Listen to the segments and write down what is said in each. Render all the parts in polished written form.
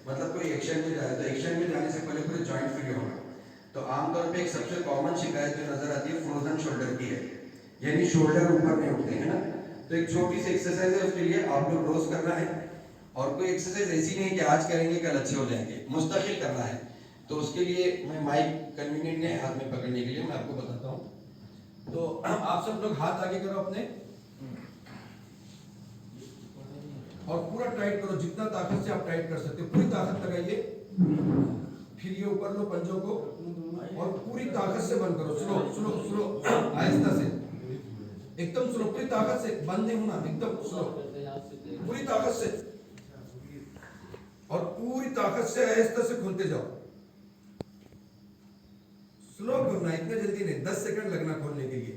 मतलब कोई एक्शन में जाए तो एक्शन में जाने से पहले पूरे जॉइंट फ्री होगा। तो आमतौर पे एक सबसे कॉमन शिकायत जो नजर आती है फ्रोजन शोल्डर की है, यानी शोल्डर ऊपर नहीं उठते हैं ना। तो एक छोटी सी एक्सरसाइज है, उसके लिए आप लोग रोज करना है। और कोई एक्सरसाइज ऐसी नहीं है कि आज करेंगे कल अच्छे हो जाएंगे, मुस्तकिल करना है। तो उसके लिए मैं माइक कन्वीनियंट है हाथ में पकड़ने के लिए, मैं आपको बताता हूँ। तो आप सब लोग हाथ आगे करो अपने और पूरा टाइट करो, जितना ताकत से आप टाइट कर सकते हो पूरी ताकत लगाइए। फिर ये ऊपर लो पंजों को और पूरी ताकत से बंद करो, स्लो स्लो स्लो, आहिस्ता से, एकदम स्लो, पूरी ताकत से, बंद नहीं होना, एकदम स्लो, पूरी ताकत से, और पूरी ताकत से आहिस्ता से खोलते जाओ। स्लो करना, इतने जल्दी नहीं, 10 सेकंड लगना खोलने के लिए।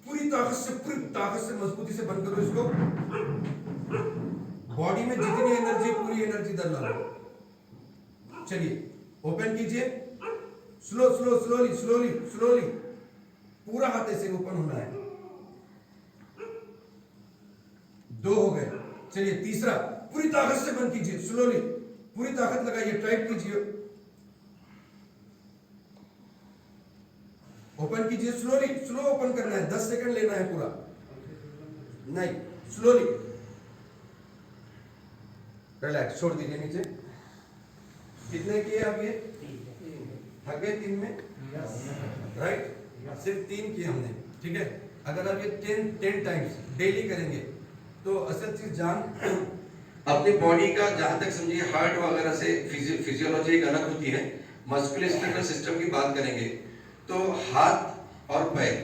पूरी ताकत से मजबूती से बंद करो इसको। बॉडी में जितनी एनर्जी, पूरी एनर्जी डालो। चलिए ओपन कीजिए, slow slow slowly slowly slowly, पूरा हाथ ऐसे ओपन होना है। 2 हो गए। चलिए तीसरा, पूरी ताकत से बंद कीजिए, स्लोली, पूरी ताकत लगाइए, टाइट कीजिए, ओपन कीजिए, स्लोली, स्लो ओपन करना है, 10 सेकंड लेना है पूरा, नहीं स्लोली, रिलैक्स, छोड़ दीजिए नीचे। कितने किए अब ये? थक गए 3 में, राइट? सिर्फ 3 किए हमने, ठीक है। अगर आप ये 10 टाइम्स डेली करेंगे तो असल चीज जान अपनी बॉडी का, जहां तक समझिए हार्ट वगैरह से फिजियोलॉजी एक अलग होती है, मस्कुलोस्केलेटल सिस्टम की बात करेंगे तो हाथ और पैर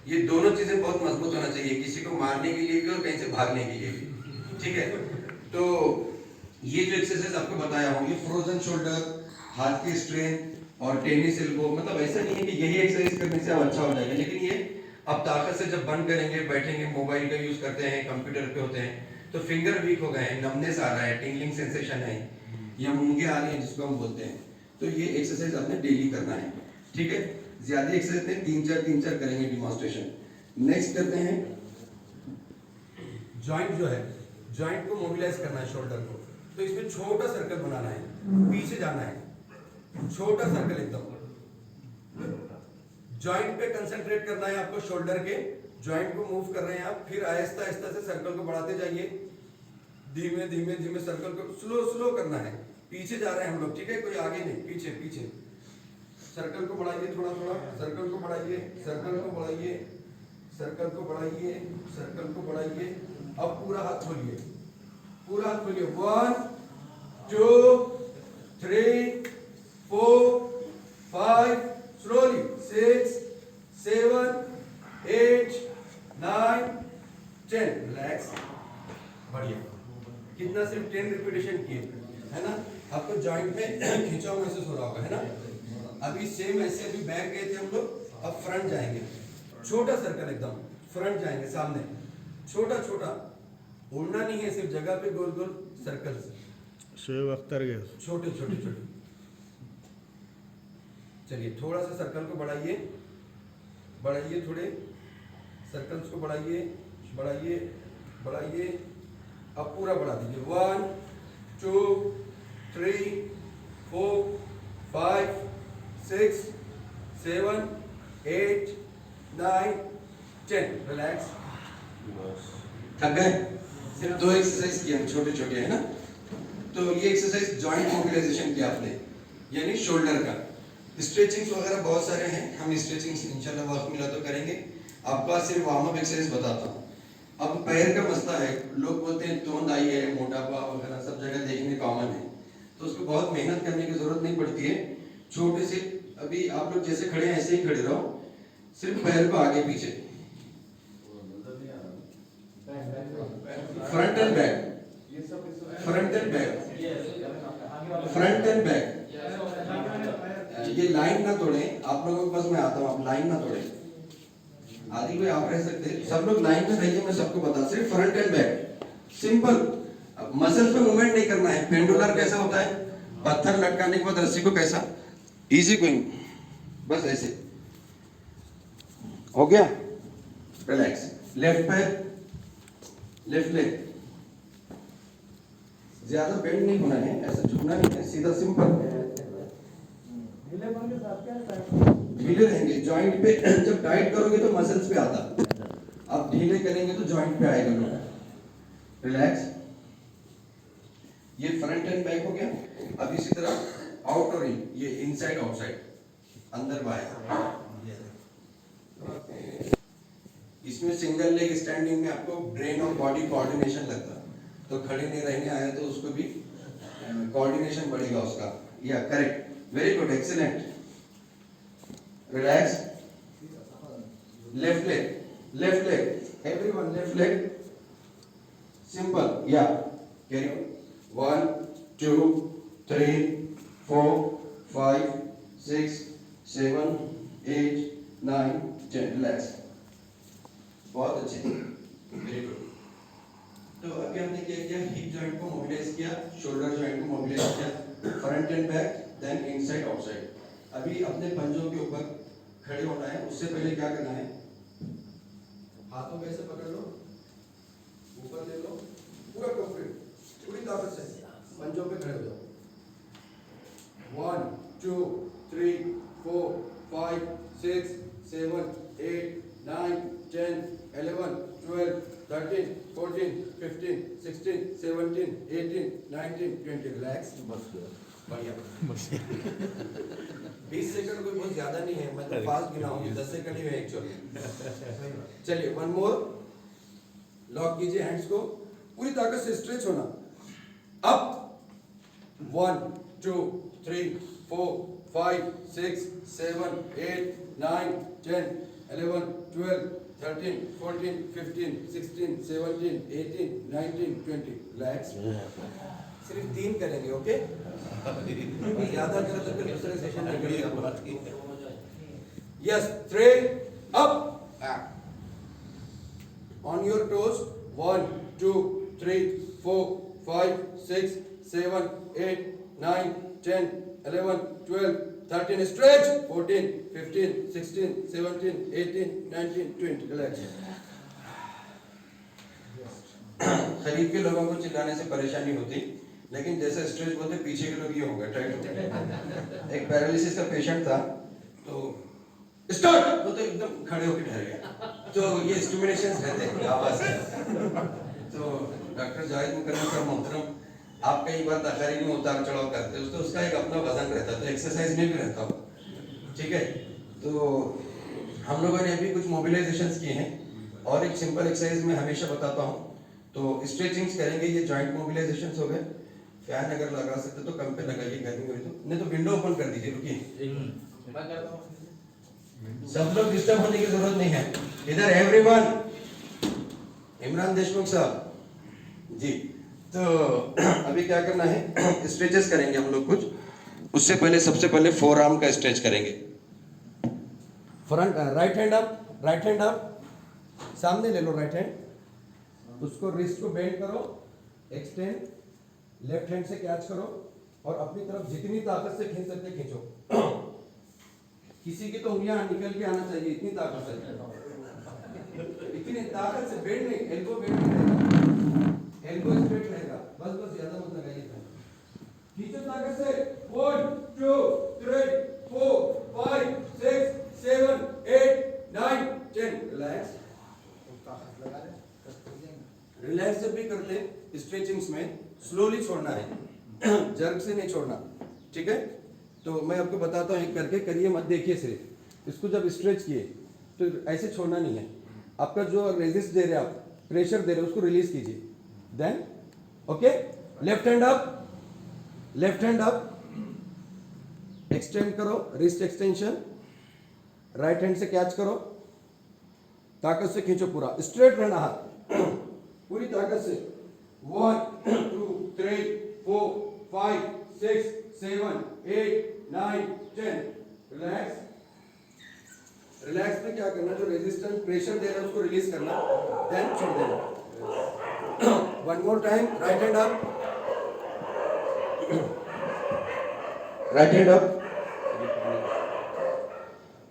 ये दोनों चीजें बहुत मजबूत होना चाहिए, किसी को मारने के लिए भी और कहीं से भागने के लिए भी, ठीक है। तो ये जो एक्सरसाइज आपको बताया हूँ, ये फ्रोजन शोल्डर, हाथ की स्ट्रेंथ और टेनिस एल्बो, मतलब ऐसा नहीं है कि यही एक्सरसाइज करने से आप अच्छा हो जाएगा, लेकिन ये अब ताकत से जब बंद करेंगे, बैठेंगे, मोबाइल का यूज करते हैं, कंप्यूटर पे होते हैं, तो फिंगर वीक हो गए हैं, नमनेस आ रहा है, टिंगलिंग सेंसेशन है, या मूंगे आ रही है जिसको हम बोलते हैं। तो ये एक्सरसाइज आपने डेली करना है, ठीक है। ज्यादा एक्सरसाइज नहीं, 3-4 करेंगे डिमॉन्स्ट्रेशन। नेक्स्ट करते हैं जॉइंट, जो है जॉइंट को मोबिलाइज करना है, शोल्डर को। तो इसमें छोटा सर्कल बनाना है, पीछे जाना है, छोटा सर्कल एकदम, जॉइंट पे कंसंट्रेट करना है आपको, शोल्डर के जॉइंट को मूव कर रहे हैं आप। फिर आहिस्ता आहिस्ता से सर्कल को बढ़ाते जाइए, धीमे धीमे धीमे सर्कल को स्लो स्लो करना है। पीछे जा रहे हैं हम लोग, ठीक है, कोई आगे नहीं, पीछे पीछे। सर्कल को बढ़ाइए, थोड़ा थोड़ा सर्कल को बढ़ाइए, सर्कल को बढ़ाइए, सर्कल को बढ़ाइए, सर्कल को बढ़ाइए। अब पूरा हाथ खोलिए, पूरा हाथ खोलिए, 1 2 3 4 5, स्लोली, 6 7 8 9 10, रिलैक्स, बढ़िया। कितना? सिर्फ 10 रिपीटेशन किए, है ना। आपको जॉइंट में खिंचाव महसूस हो रहा होगा, है ना। अभी सेम ऐसे, अभी बैक गए थे हम लोग, अब फ्रंट जाएंगे, छोटा सर्कल एकदम, फ्रंट जाएंगे, सामने, छोटा छोटा, उड़ना नहीं है, सिर्फ जगह पे गोल गोल सर्कल, शोएब अख्तर गए, छोटे छोटे छोटे। चलिए थोड़ा सा सर्कल को बढ़ाइए, बढ़ाइए, थोड़े सर्कल्स को बढ़ाइए, बढ़ाइए, बढ़ाइए। अब पूरा बढ़ा दीजिए, 1 2 3 4 5 6 7 8 9 10, रिलैक्स। थक गए? सिर्फ 2 एक्सरसाइज किए हम, छोटे छोटे, है ना। तो ये एक्सरसाइज जॉइंट मोबिलाइजेशन किया आपने, यानी शोल्डर का। स्ट्रेचिंग्स वगैरह बहुत सारे हैं, हम स्ट्रेचिंग्स इंशाल्लाह वक्त मिला तो करेंगे। आपको आज सिर्फ वार्म अप एक्सरसाइज बताता हूँ। अब पैर का मसला है, लोग बोलते हैं तोंद आई है, मोटापा वगैरह सब जगह देखने कॉमन है, तो उसको बहुत मेहनत करने की जरूरत नहीं पड़ती है। छोटे से, अभी आप लोग जैसे खड़े हैं ऐसे ही खड़े रहो, सिर्फ पैर को आगे पीछे, front and back, front and back, front and back. ये लाइन ना तोड़े, आप लोगों के पास मैं आता हूँ, आप लाइन ना तोड़े। आदि कोई आप रह सकते हैं, सब लोग लाइन में रहिए, मैं सबको बता, सिर्फ front and back, simple. Muscle पे मूवमेंट नहीं करना है। पेंडुलर कैसा होता है, पत्थर लटकाने के बाद रस्सी को कैसा, इजी गोइंग, बस ऐसे हो गया, रिलैक्स। लेफ्ट पैर, लेफ्ट लेग, ज्यादा बेंड नहीं होना है, ऐसा झुकना नहीं है, सीधा सिंपल ढीले रहेंगे जॉइंट पे। जब टाइट करोगे तो मसल्स पे आता, आप ढीले करेंगे तो जॉइंट पे आएगा लोड। रिलैक्स। ये फ्रंट एंड बैक हो गया। अब इसी तरह आउट और इन, ये इनसाइड आउटसाइड, अंदर बाहर। इसमें सिंगल लेग स्टैंडिंग में आपको ब्रेन और बॉडी कोऑर्डिनेशन लगता, तो खड़े नहीं रहने आया तो उसको भी कोऑर्डिनेशन बढ़ेगा उसका। या correct, very good, excellent. Relax. Left leg, everyone left leg, simple. या कैरी ऑन। 1 2 3 4 5 6 7 8 9 10। रिलैक्स। बहुत अच्छे, वेरी गुड। तो अभी हमने क्या किया, हिप जॉइंट को मोबिलाइज किया, शोल्डर जॉइंट को मोबिलाइज किया, front and back, then inside outside. अभी अपने पंजों के ऊपर खड़े होना है। उससे पहले क्या करना है, हाथों में ऐसे पकड़ लो, ऊपर ले लो, पूरा कंप्लीट, पूरी ताकत से पंजों पे खड़े हो जाओ। 1 2 3 4 5 6 7 8 9 10 11 12 13 14 15 16 17 18 19 20। रिलैक्स। बढ़िया। 20 सेकंड कोई बहुत ज्यादा नहीं है, मैं तो फास्ट गिनाऊंगी, 10 सेकंड ही है एक्चुअली। चलिए वन मोर। लॉक कीजिए हैंड्स को, पूरी ताकत से स्ट्रेच होना। अप 1 2 3 4 5 6 7 8 9 10 11 12 13 14 15 16 17 18 19 20। रिलैक्स। सिर्फ 3 करेंगे, ओके? ज्यादा करें तो फिर दूसरे सेशन में करेंगे। Yes, straight up, on your toes. 1 2 3 4 5 6 7 8 9 10 11 12 13। Stretch. 14 15 16 17 18 19 20। Relax. खरीद के लोगों को चिल्लाने से परेशानी होती, लेकिन जैसे स्ट्रेच बोलते पीछे के लोग ये हो गए टाइट। एक पैरालिसिस का पेशेंट था, तो स्टार्ट वो तो एकदम खड़े होकर ठहर गया। तो ये स्टिमुलेशंस रहते हैं आवाज के। तो डॉक्टर जाहिद मुकर्रम का मोहतरम, आप कई बार तकारीर में उतार चढ़ाव करते हो, तो उसका एक अपना वजन रहता है, तो एक्सरसाइज में भी रहता हो, ठीक है? तो हम लोगों ने अभी कुछ मोबिलाइजेशंस किए हैं, और एक सिंपल एक्सरसाइज में हमेशा बताता हूँ। तो स्ट्रेचिंग्स करेंगे, ये जॉइंट मोबिलाइजेशंस हो गए। फैन अगर लगा सकते तो कम पे लगाइए, गर्मी हुई तो, नहीं तो विंडो ओपन कर दीजिए। रुकिए, सब लोग डिस्टर्ब होने की जरूरत नहीं है। इधर एवरीवन, इमरान देशमुख साहब जी। तो अभी क्या करना है, स्ट्रेचेस करेंगे हम लोग कुछ। उससे पहले सबसे पहले फोर आर्म का स्ट्रेच करेंगे। Front, right hand up, right hand up, सामने ले लो राइट हैंड, उसको रिस्ट को बेंड करो, एक्सटेंड, लेफ्ट हैंड से कैच करो और अपनी तरफ जितनी ताकत से खींच सकते खींचो। किसी की तो उंगलियां निकल के आना चाहिए, इतनी ताकत से, इतनी ताकत से। बेंड नहीं, एल्बो बेंड नहीं रहेगा, एल्बो स्ट्रेट रहेगा, बस बस ज्यादा मत लगाइए। खींचो ताकत से। 1 2 3 4 5 6 7 8 9 10। रिलैक्स। रिलैक्स जब भी करते हैं स्ट्रेचिंग्स में स्लोली छोड़ना है, जर्क से नहीं छोड़ना, ठीक है? तो मैं आपको बताता हूँ एक करके, करिए मत, देखिए सिर्फ इसको। जब स्ट्रेच किए तो ऐसे छोड़ना नहीं है। आपका जो रेजिस्ट दे रहे आप, प्रेशर दे रहे उसको रिलीज कीजिए, then okay. Left hand up, left hand up, extend करो, रिस्ट एक्सटेंशन, राइट हैंड से कैच करो, ताकत से खींचो, पूरा स्ट्रेट रहना हाथ, पूरी ताकत से। 1 2 3 4 5 6 7 8 9 10। रिलैक्स। रिलैक्स में क्या करना, जो रेजिस्टेंस प्रेशर दे रहा है उसको रिलीज करना, देन छोड़ देना। One more time, right hand up, right hand up,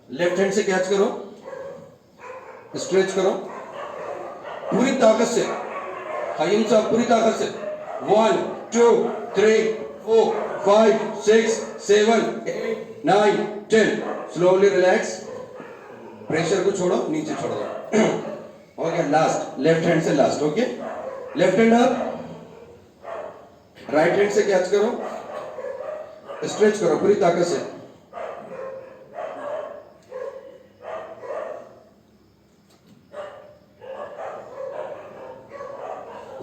left hand से कैच करो, स्ट्रेच करो पूरी ताकत से, पूरी ताकत से। 1 2 3 4 5 6 7 8 9 10 स्लोली रिलैक्स प्रेशर को छोड़ो नीचे छोड़ दो ओके लास्ट लेफ्ट हैंड से last okay left hand up right hand से कैच करो स्ट्रेच करो पूरी ताकत से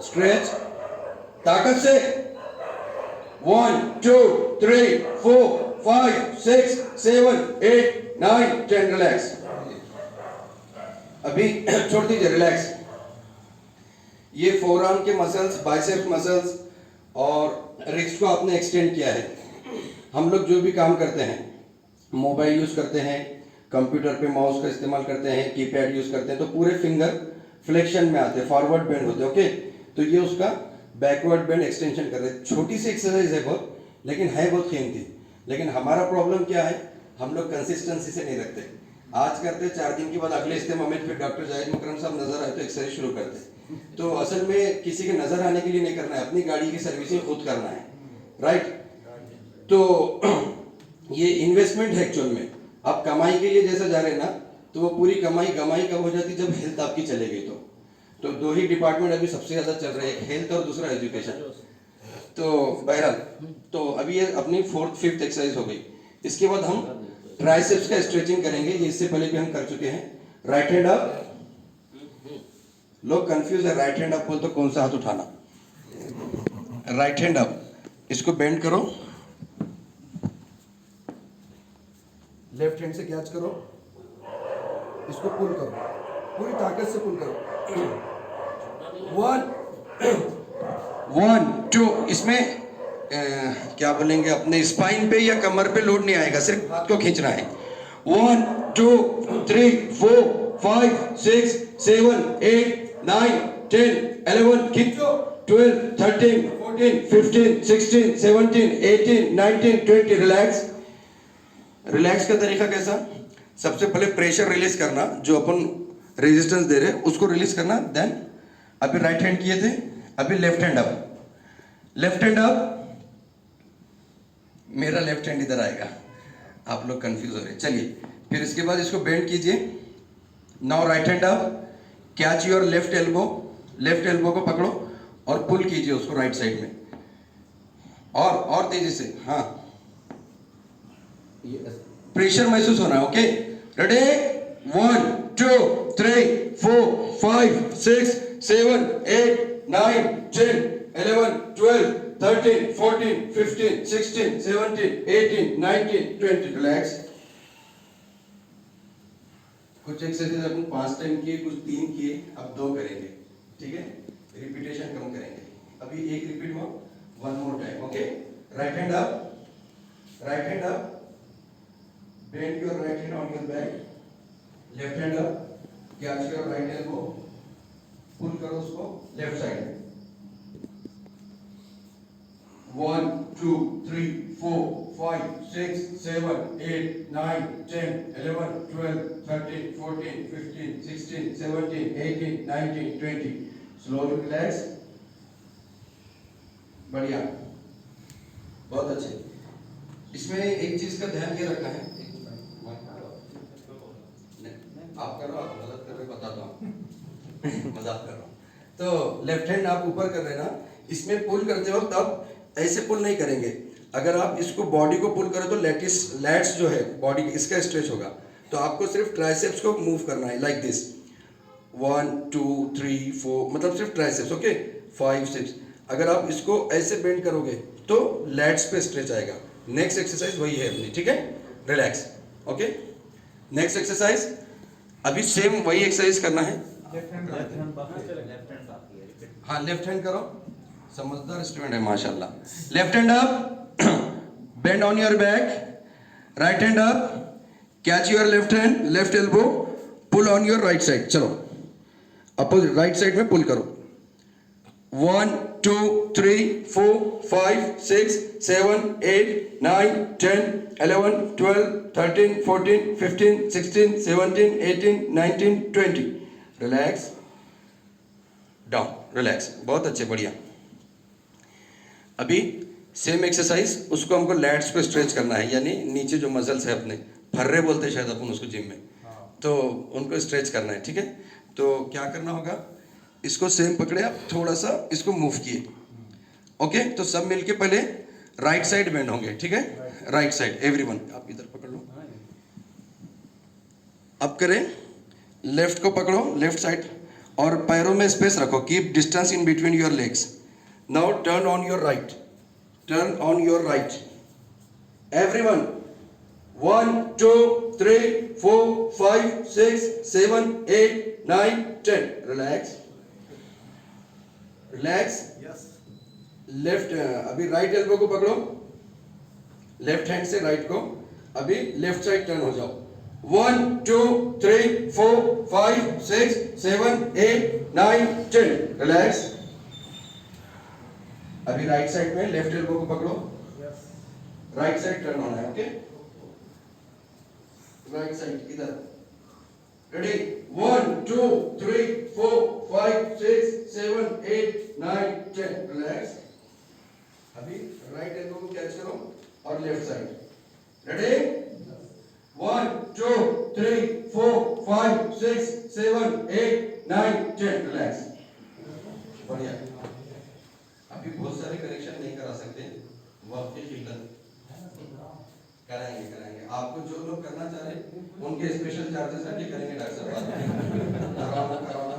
स्ट्रेच ताकत से 1 2 3 4 5 6 7 8 9 10 रिलैक्स अभी छोड़ दीजिए रिलैक्स ये फोरआर्म के मसल्स बाइसेप्स मसल्स और रिस्ट को आपने एक्सटेंड किया है हम लोग जो भी काम करते हैं मोबाइल यूज करते हैं कंप्यूटर पे माउस का इस्तेमाल करते हैं कीपैड यूज करते हैं तो पूरे फिंगर फ्लेक्शन में आते हैं फॉरवर्ड बेंड होते हैं ओके तो ये उसका बैकवर्ड बेंड एक्सटेंशन कर रहे हैं छोटी सी एक्सरसाइज है बहुत लेकिन है बहुत कीमती लेकिन हमारा प्रॉब्लम क्या है हम लोग कंसिस्टेंसी से नहीं रखते आज करते 4 दिन के बाद अगले इस्तेमा में फिर डॉक्टर जाहिद मुकरम साहब नजर आए तो एक्सरसाइज शुरू करते तो असल में किसी के नजर आने के लिए नहीं करना है अपनी गाड़ी की सर्विसिंग खुद करना है राइट तो ये इन्वेस्टमेंट है एक्चुअल में आप कमाई के लिए जैसा जा रहे हैं ना तो वो पूरी कमाई कब हो जाती जब हेल्थ आपकी चले गई तो दो ही डिपार्टमेंट अभी सबसे ज्यादा चल रहे हैं एक हेल्थ और दूसरा एजुकेशन तो बहरहाल तो अभी ये अपनी 4th 5th एक्सरसाइज हो गई इसके बाद हम ट्राइसेप्स का स्ट्रेचिंग करेंगे ये इससे पहले भी हम कर चुके हैं राइट हैंड अप लोग कंफ्यूज है राइट हैंड अप बोल तो कौन सा हाथ उठाना राइट हैंड अप इसको बेंड करो लेफ्ट हैंड से कैच करो इसको पुल करो पूरी ताकत से पुल करो 1 2 इसमें क्या बोलेंगे अपने स्पाइन पे या कमर पे लोड नहीं आएगा सिर्फ हाथ को खींचना है 1 2 3 4 5 6 7 8 9 10 11 खींचो 12 13 14 15 16 17 18 19 20 रिलैक्स का तरीका कैसा सबसे पहले प्रेशर रिलीज करना जो अपन रेजिस्टेंस दे रहे उसको रिलीज करना देन अभी राइट हैंड किए थे अभी लेफ्ट हैंड अप मेरा लेफ्ट हैंड इधर आएगा आप लोग कंफ्यूज हो रहे हैं चलिए फिर इसके बाद इसको बेंड कीजिए now right hand up catch your left elbow को पकड़ो और पुल कीजिए उसको राइट साइड में और तेजी से हाँ प्रेशर महसूस होना है ओके रेडी 1 2 3 4 5 6 7 8 9 10 11 12 13 14 15 16 17 18 19 20 रिलैक्स कुछ एक्सरसाइज अपन 5 टाइम किए कुछ 3 किए अब 2 करेंगे ठीक है रिपीटेशन कम करेंगे अभी एक रिपीट हुआ 1 more time okay right hand up bend your right hand on your back left hand up catch your right elbow pull करो उसको left side 1 2 3 4 5 6 7 8 9 10 11 12 13 14 15 16 17 18 19 20 slowly relax बढ़िया बहुत अच्छे इसमें एक चीज का ध्यान ये रखना है आप करो आप मदद कर रहे बताता हूँ मजाक कर रहा हूँ तो लेफ्ट हैंड आप ऊपर कर रहे हैं ना इसमें पुल करते वक्त आप ऐसे पुल नहीं करेंगे अगर आप इसको बॉडी को पुल करें तो लैट्स जो है बॉडी इसका स्ट्रेच होगा तो आपको सिर्फ ट्राइसेप्स को मूव करना है लाइक दिस 1 2 3 4 मतलब सिर्फ ट्राइसेप्स ओके 5 6 अगर आप इसको ऐसे बेंड करोगे तो लैट्स पे स्ट्रेच आएगा नेक्स्ट एक्सरसाइज वही है अपनी ठीक है रिलैक्स ओके नेक्स्ट एक्सरसाइज अभी सेम वही एक्सरसाइज करना है हाँ लेफ्ट हैंड करो समझदार स्टूडेंट है माशाल्लाह left hand up bend on your back right hand up catch your left elbow pull on your right side चलो अपोजिट राइट साइड में पुल करो 1 2 3 4 5 6 7 8 9 10 11 12 13 14 15 16 17 18 19 20 रिलैक्स डाउन रिलैक्स बहुत अच्छे बढ़िया अभी सेम एक्सरसाइज उसको हमको लैट्स को स्ट्रेच करना है, यानी नीचे जो मसल्स है अपने, फर्रे बोलते हैं शायद अपन उसको जिम में, तो उनको स्ट्रेच करना है, ठीक है। तो क्या करना होगा, इसको सेम पकड़े आप, थोड़ा सा इसको मूव किए, ओके। तो सब मिलके पहले राइट साइड बेंड होंगे, ठीक है, राइट साइड एवरीवन। आप इधर पकड़ लो, अब करें, लेफ्ट को पकड़ो, लेफ्ट साइड, और पैरों में स्पेस रखो, keep distance in between your legs. Now turn on your right, turn on your right everyone. 1 2 3 4 5 6 7 8 9 10। Relax, relax. Left, अभी राइट एल्बो को पकड़ो, लेफ्ट हैंड से राइट को, अभी लेफ्ट साइड टर्न हो जाओ। 1 2 3 4 5 6 7 8 9 10। रिलैक्स। अभी राइट साइड में लेफ्ट एल्बो को पकड़ो, राइट साइड टर्न होना है, ओके। राइट साइड इधर, रेडी। 1 2 3 4 5 6 7 8 9 10। रिलैक्स। अभी राइट एल्बो को कैच करो और लेफ्ट साइड, रेडी। 1 2 3 4 5 6 7 8 9 10। रिलैक्स, बढ़िया। अभी बहुत सारे करेक्शन नहीं करा सकते, वो आपके शिल्लक कराएंगे। आपको जो लोग करना चाह रहे हैं उनके स्पेशल चार्जेस हटे करेंगे डॉक्टर साहब। कराना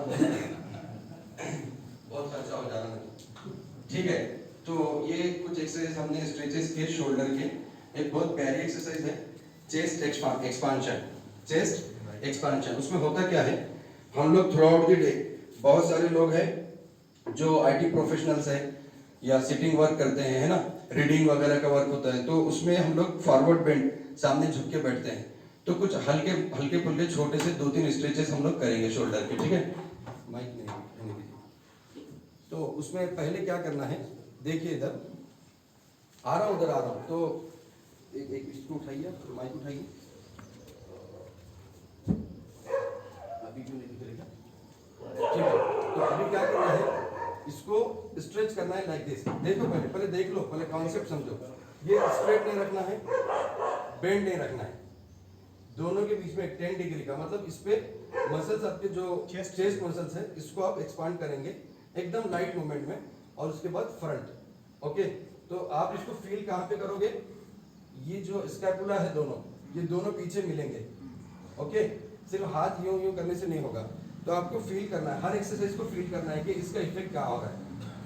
बहुत खर्चा हो जा रहा है, ठीक है। तो ये कुछ एक्सरसाइज हमने स्ट्रेचेस के शोल्डर के। एक बहुत प्यारी एक्सरसाइज है चेस्ट एक्सपांशन, चेस्ट एक्सपांशन। उसमें होता क्या है, हम लोग थ्रू आउट द डे, बहुत सारे लोग हैं जो आईटी प्रोफेशनल्स हैं या सिटिंग वर्क करते हैं, है ना, रीडिंग वगैरह का वर्क होता है, तो उसमें हम लोग फॉरवर्ड बेंड, सामने झुक के बैठते हैं। तो कुछ हल्के फुल्के छोटे से 2-3 स्ट्रेचेस हम लोग करेंगे शोल्डर के, ठीक है। माइक नहीं, तो उसमें पहले क्या करना है, देखिए इधर आ रहा हूँ, उधर आ रहा हूँ, तो एक इसको उठाइए, माइक उठाइए। अभी क्यों नहीं दिखेगा, ठीक है। तो अभी क्या करना है, इसको स्ट्रेच करना है लाइक दिस। देखो पहले देख लो, पहले कॉन्सेप्ट समझो। ये स्ट्रेट नहीं रखना है, बेंड नहीं रखना है, दोनों के बीच में 10 डिग्री का, मतलब इस पे मसल्स आपके जो चेस्ट मसल्स है, इसको आप एक्सपांड करेंगे एकदम लाइट मूवमेंट में, और उसके बाद फ्रंट, ओके। तो आप इसको फील कहाँ पे करोगे, ये जो स्कैपुला है दोनों, ये दोनों पीछे मिलेंगे, ओके। सिर्फ हाथ यूं यूं करने से नहीं होगा, तो आपको फील करना है, हर एक्सरसाइज को फील करना है कि इसका इफेक्ट क्या हो रहा है।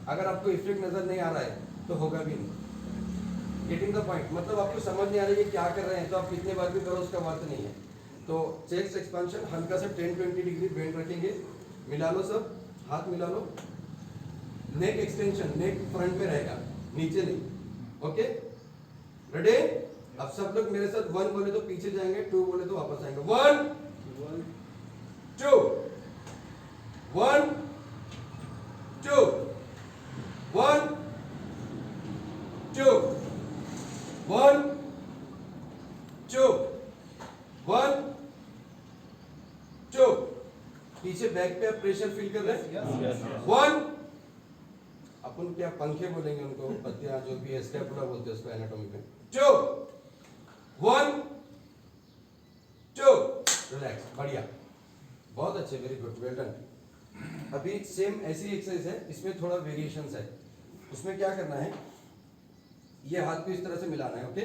अगर आपको इफेक्ट नजर नहीं आ रहा है तो होगा भी नहीं। गेटिंग द पॉइंट, मतलब आपको समझ नहीं आ रही है क्या कर रहे हैं, तो आप कितने बार भी करो उसका बात नहीं है। तो चेस्ट एक्सपांशन, हल्का सा 10-20 डिग्री बेंड रखेंगे, मिला लो सब, हाथ मिला लो। नेक एक्सटेंशन, नेक फ्रंट में रहेगा, नीचे नहीं, ओके। रेडी। अब सब लोग मेरे साथ 1 बोले तो पीछे जाएंगे, 2 बोले तो वापस आएंगे। 1 2 1 2 1 2 1 2 1 2। पीछे बैक पे आप प्रेशर फील कर रहे हैं। 1, अपन क्या पंखे बोलेंगे उनको, पत्तियां जो भी है, स्कैपुला बोलते हैं उसको एनाटॉमी में। 2 1 2। रिलैक्स, बढ़िया, बहुत अच्छे, वेरी गुड, वेल डन। अभी सेम ऐसी एक्सरसाइज है, इसमें थोड़ा वेरिएशंस है। उसमें क्या करना है, ये हाथ को इस तरह से मिलाना है, ओके।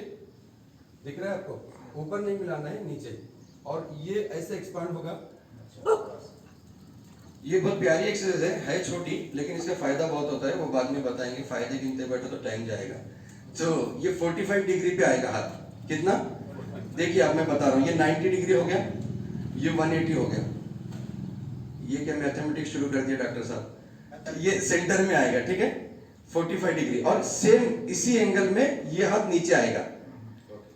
दिख रहा है आपको, ऊपर नहीं मिलाना है, नीचे, और ये ऐसे एक्सपांड होगा। ये बहुत प्यारी एक्सरसाइज है छोटी, लेकिन इसका फायदा बहुत होता है, वो बाद में बताएंगे। फायदे गिनते बैठो तो टाइम जाएगा। तो ये 45 डिग्री पे आएगा हाथ, कितना देखिए आप, मैं बता रहा हूँ, ये 90 डिग्री हो गया, ये 180 हो गया। ये क्या मैथमेटिक्स शुरू कर दिया डॉक्टर साहब। ये सेंटर में आएगा, ठीक है, 45 डिग्री, और सेम इसी एंगल में ये हाथ नीचे आएगा।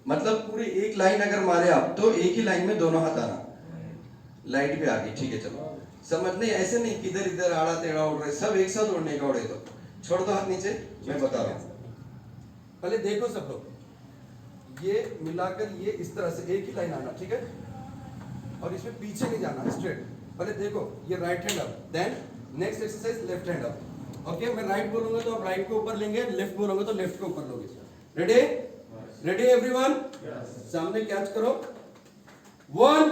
मतलब पूरी एक लाइन अगर मारे आप, तो एक ही लाइन में दोनों हाथ आना। लाइट भी आ गई, ठीक है, चलो समझ नहीं, ऐसे नहीं किधर इधर आड़ा टेढ़ा उड़ रहे, सब एक साथ उड़ने का उड़े, तो छोड़ दो हाथ नीचे, मैं बता रहा हूँ। पहले देखो सब लोग, ये मिलाकर ये इस तरह से एक ही लाइन आना, ठीक है, और इसमें पीछे नहीं जाना, स्ट्रेट। पहले देखो, ये right hand up, then next exercise left hand up, okay, मैं राइट बोलूंगा तो आप राइट को ऊपर लेंगे, लेफ्ट बोलूंगा तो लेफ्ट को ऊपर लोगे। रेडी? Ready everyone? सामने कैच करो। 1,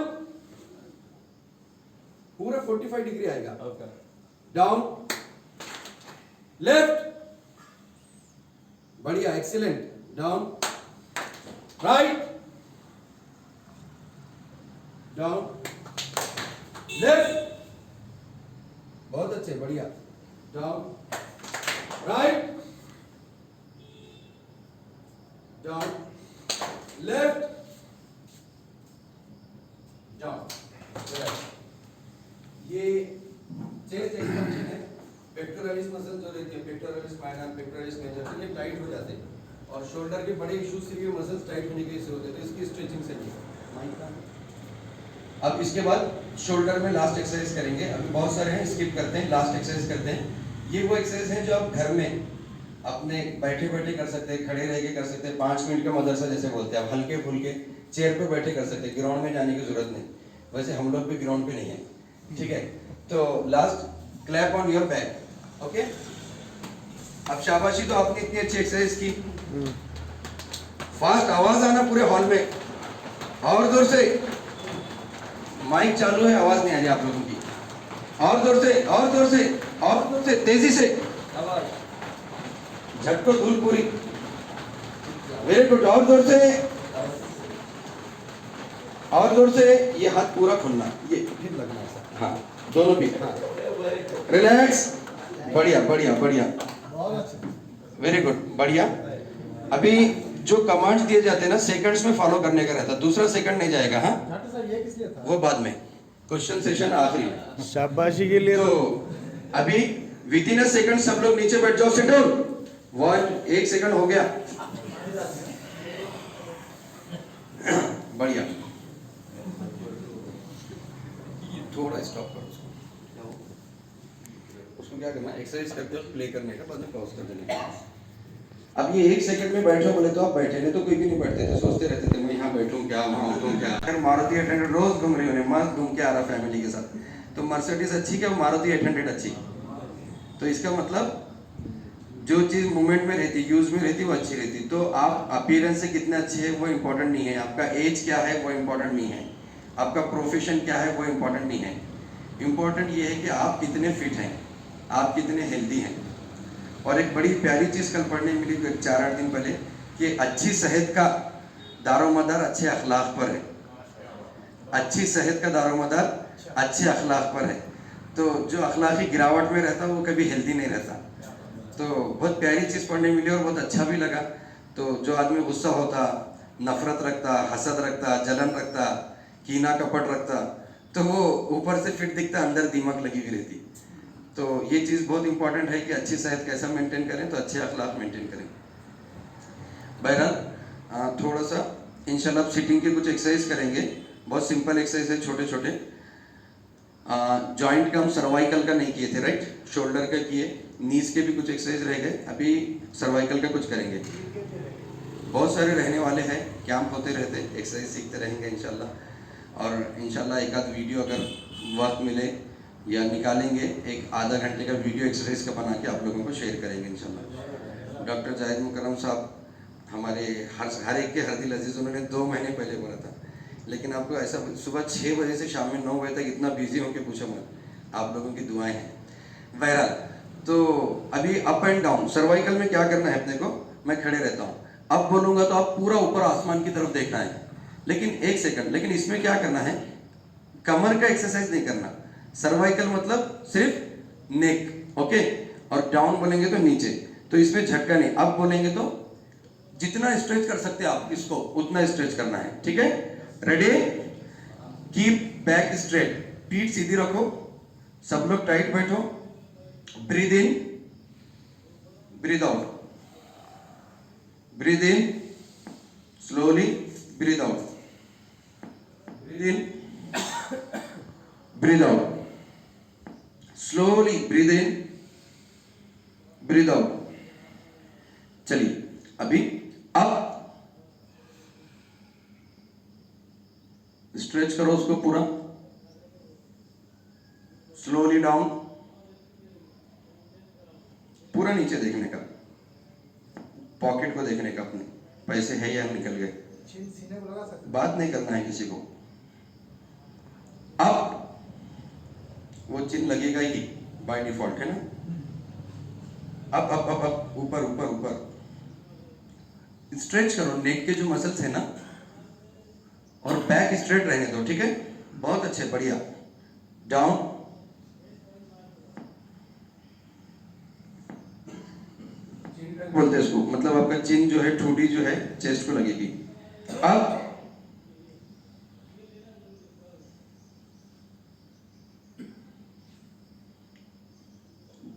पूरा 45 डिग्री आएगा। डाउन, लेफ्ट, बढ़िया, excellent, down, right, down, left, बहुत अच्छे, बढ़िया, down, right, down, left, down. ये चेस्ट एक्सपेंशन है। पेक्टोरलिस मसल जो रहती है, पेक्टोरलिस माइनर, पेक्टोरलिस मेजर, ये टाइट हो जाते हैं और शोल्डर के बड़े इश्यूज से भी मसल्स टाइट होने की वजह से होते हैं, तो इसकी स्ट्रेचिंग से नहीं। अब इसके बाद शोल्डर में लास्ट एक्सरसाइज करेंगे। अभी बहुत सारे हैं, स्किप करते हैं, लास्ट एक्सरसाइज करते हैं। ये वो एक्सरसाइज है जो आप घर में अपने बैठे बैठे कर सकते हैं, खड़े रह के कर सकते हैं, 5 मिनट का मदरसा जैसे बोलते हैं, आप हल्के फुल्के चेयर पे बैठे कर सकते हैं, ग्राउंड में जाने की जरूरत नहीं। वैसे हम लोग भी ग्राउंड पे नहीं है, ठीक है। तो last clap on your back, okay. अब शाबाशी, तो आपने इतनी अच्छी एक्सरसाइज की। फास्ट आवाज आना पूरे हॉल में, और जोर से। माइक चालू है, आवाज नहीं आ रही आप लोगों की। और जोर से, और जोर से, और जोर से, तेजी से झटको धूल पूरी। वेरी गुड, और जोर से, और जोर से। ये हाथ पूरा खुलना, ये फिर लगना है, हाँ, दोनों भी। रिलैक्स, बढ़िया बढ़िया बढ़िया, वेरी गुड, बढ़िया। अभी जो कमांड्स दिए जाते हैं ना, सेकंड्स में फॉलो करने का रहता है, दूसरा सेकंड नहीं जाएगा। हाँ, वो बाद में, क्वेश्चन सेशन आखिरी। शाबाशी के लिए। तो अभी विद इन अ सेकंड सब लोग नीचे बैठ जाओ, सिट डाउन। 1 सेकंड हो गया, बढ़िया। थोड़ा स्टॉप करो उसको क्या करना, एक्सरसाइज करते हो प्ले करने का, बाद में पॉज कर देने का। अब ये 1 सेकंड में बैठो बोले तो आप बैठे, नहीं तो कोई भी नहीं बैठते थे, सोचते रहते थे मैं यहाँ बैठूं क्या, वहाँ उठूं क्या। अगर मारुति 800 रोज घूम रही होने, मस्त घूम के आ रहा फैमिली के साथ, तो मर्सिडीज अच्छी क्या मारुति 800 अच्छी। तो इसका मतलब जो चीज मूवमेंट में रहती, यूज में रहती, वो अच्छी रहती। तो आप अपीयरेंस से कितने अच्छे हैं वो इंपॉर्टेंट नहीं है, आपका एज क्या है वो इंपॉर्टेंट नहीं है, आपका प्रोफेशन क्या है वो इंपॉर्टेंट नहीं है। इंपॉर्टेंट ये है कि आप कितने फिट हैं, आप कितने हेल्दी हैं। और एक बड़ी प्यारी चीज़ कल पढ़ने मिली 4-8 दिन पहले, कि अच्छी सेहत का दारोमदार अच्छे अखलाक पर है। अच्छी सेहत का दारोमदार अच्छे अखलाक पर है। तो जो अखलाकी गिरावट में रहता है वो कभी हेल्दी नहीं रहता। तो बहुत प्यारी चीज़ पढ़ने मिली और बहुत अच्छा भी लगा। तो जो आदमी गुस्सा होता, नफरत रखता, हसद रखता, जलन रखता, कीना कपट रखता, तो वो ऊपर से फिट दिखता, अंदर दीमक लगी हुई रहती। तो ये चीज़ बहुत इंपॉर्टेंट है कि अच्छी सेहत कैसा मेंटेन करें, तो अच्छे अखलाक मेंटेन करें। बहरहाल थोड़ा सा इंशाल्लाह सिटिंग के कुछ एक्सरसाइज करेंगे, बहुत सिंपल एक्सरसाइज है, छोटे छोटे। जॉइंट का हम सर्वाइकल का नहीं किए थे, राइट, शोल्डर का किए, नीज के भी कुछ एक्सरसाइज रह गए, अभी सर्वाइकल का कुछ करेंगे। बहुत सारे रहने वाले हैं, कैंप होते रहते, एक्सरसाइज सीखते रहेंगे इंशाल्लाह। और इंशाल्लाह एक आध वीडियो अगर वक्त मिले या निकालेंगे, एक आधा घंटे का वीडियो एक्सरसाइज का बना के आप लोगों को शेयर करेंगे इंशाल्लाह। डॉक्टर जाहिद मुकर्रम साहब हमारे हर एक के हरदिल अजीज, उन्होंने 2 महीने पहले बोला था, लेकिन आपको ऐसा सुबह 6 बजे से शाम में 9 बजे तक इतना बिजी हो के पूछो मत, आप लोगों की दुआएं हैं। बहरहाल, तो अभी अप एंड डाउन सर्वाइकल में क्या करना है अपने को, मैं खड़े रहता हूँ, अब बोलूँगा तो आप पूरा ऊपर आसमान की तरफ देखना है, लेकिन 1 सेकंड, लेकिन इसमें क्या करना है, कमर का एक्सरसाइज नहीं करना। सर्वाइकल मतलब सिर्फ नेक, ओके, और डाउन बोलेंगे तो नीचे, तो इसमें झटका नहीं। अब बोलेंगे तो जितना स्ट्रेच कर सकते हैं आप इसको उतना स्ट्रेच करना है, ठीक है। रेडी, कीप बैक स्ट्रेट, पीठ सीधी रखो, सब लोग टाइट बैठो, breathe in, breathe out, breathe in slowly, breathe out, breathe in, breathe out, slowly breathe in, breathe out. चलिए अभी अब स्ट्रेच करो उसको पूरा, स्लोली डाउन, पूरा नीचे देखने का, पॉकेट को देखने का, अपने पैसे है या निकल गए, सीने को लगा सकते बात नहीं करना है किसी को। अब वो चिन्ह लगेगा ही बाय डिफॉल्ट, है ना। अब ऊपर ऊपर ऊपर स्ट्रेच करो नेक के जो मसल्स है ना, और बैक स्ट्रेट रहने दो, ठीक है। बहुत अच्छे, बढ़िया। डाउन, बोलते हैं इसको, मतलब आपका चिन जो है, ठोड़ी जो है चेस्ट को लगेगी। अब